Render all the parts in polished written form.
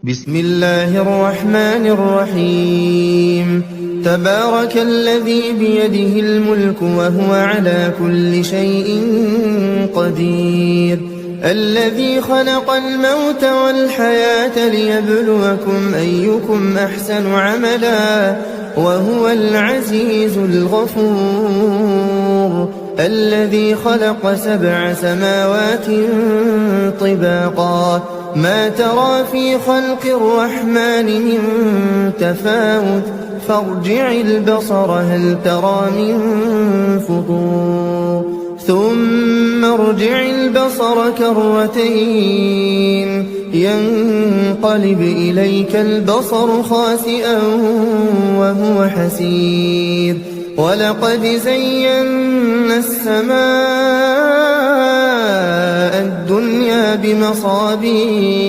بسم الله الرحمن الرحيم تبارك الذي بيده الملك وهو على كل شيء قدير الذي خلق الموت والحياة ليبلوكم أيكم أحسن عملا وهو العزيز الغفور الذي خلق 7 سماوات طباقا ما ترى في خلق الرحمن من تفاوت فارجع البصر هل ترى من فطور ثم ارجع البصر كرتين ينقلب إليك البصر خاسئا وهو حسير ولقد زينا السماء الدنيا بمصابيح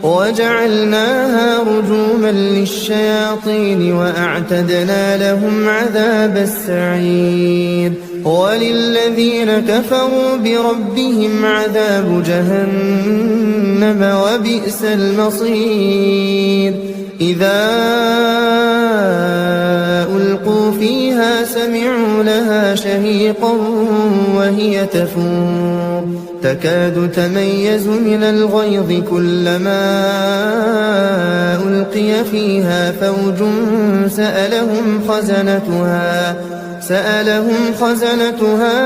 وجعلناها رجوما للشياطين وأعتدنا لهم عذاب السعير وللذين كفروا بربهم عذاب جهنم وبئس المصير إذا ألقوا فيها سمعوا لها شهيقا وهي تفور تكاد تميز من الغيظ كلما ألقي فيها فوج سألهم خزنتها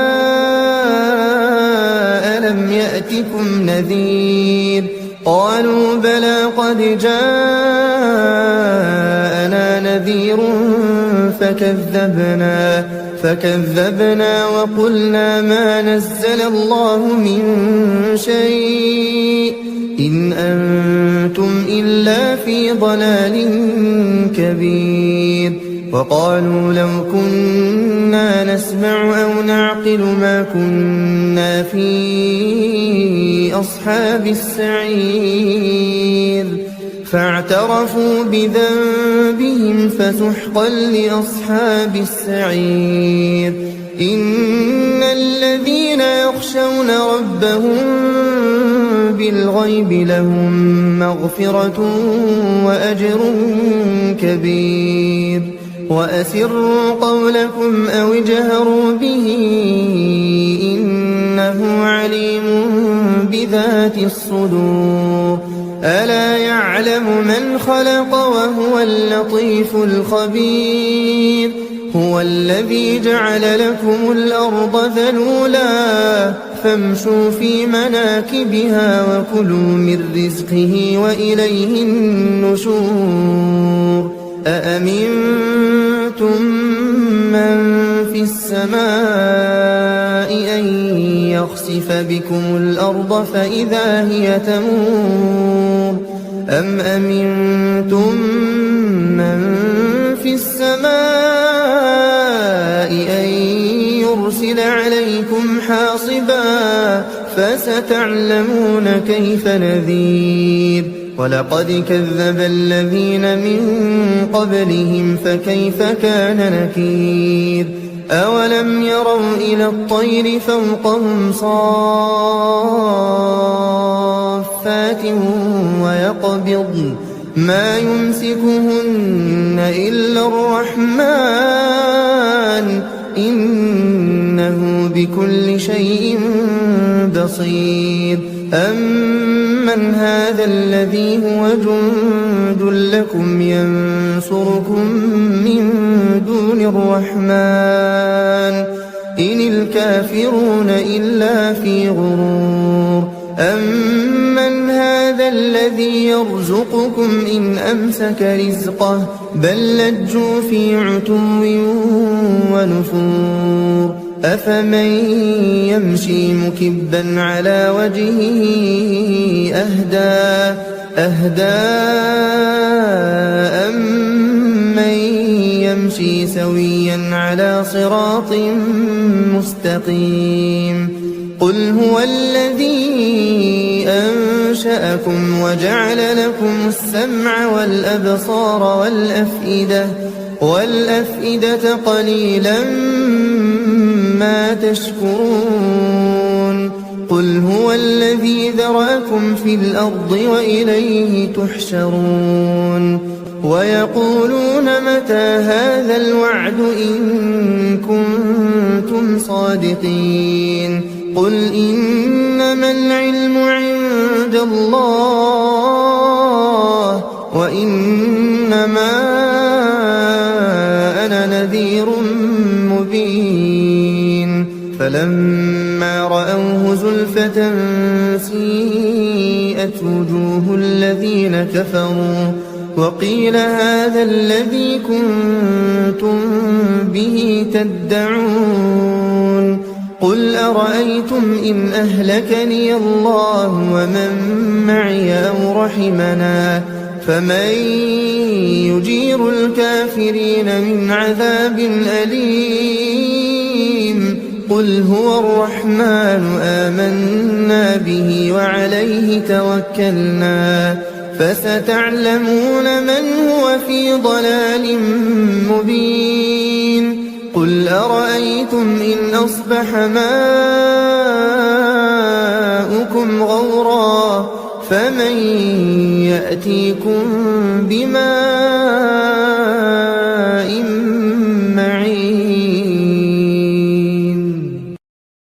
ألم يأتكم نذير قالوا بلى قد جاءنا نذير فكذبنا وقلنا ما نزل الله من شيء إن أنتم إلا في ضلال كبير وقالوا لو كنا نسمع أو نعقل ما كنا في أصحاب السعير فاعترفوا بذنبهم فسحقا لأصحاب السعير إن الذين يخشون ربهم بالغيب لهم مغفرة وأجر كبير وأسروا قولكم أو اجهروا به إنه عليم بذات الصدور ألا يعلم من خلق وهو اللطيف الخبير هو الذي جعل لكم الأرض ذلولا فامشوا في مناكبها وكلوا من رزقه وإليه النشور أأمنتم من في السماء أن يخسف بكم الأرض فإذا هي تمور أم أمنتم من في السماء أن يرسل عليكم حاصبا فستعلمون كيف نذير ولقد كذب الذين من قبلهم فكيف كان نكير أولم يروا إلى الطير فوقهم صافات ويقبضن ما يمسكهن إلا الرحمن إنه بكل شيء بصير أمن هذا الذي هو جند لكم ينصركم من دون الرحمن إن الكافرون إلا في غرور أمن هذا الذي يرزقكم إن أمسك رزقه بل لجوا في عتو ونفور أفمن يمشي مكبا على وجهه أهدى أمن يمشي سويا على صراط مستقيم قل هو الذي أنشأكم وجعل لكم السمع والأبصار والأفئدة قليلا ما تشكرون قل هو الذي ذرأكم في الأرض وإليه تحشرون ويقولون متى هذا الوعد إن كنتم صادقين قل إنما العلم عند الله وإنما أنا نذير مبين فلما رأوه زلفة سيئت وجوه الذين كفروا وقيل هذا الذي كنتم به تدعون قل أرأيتم إن أهلكني الله ومن معي أو رحمنا فمن يجير الكافرين من عذاب أليم قل هو الرحمن آمنا به وعليه توكلنا فستعلمون من هو في ضلال مبين قل أرأيتم إن أصبح ماؤكم غورا فمن يأتيكم بماء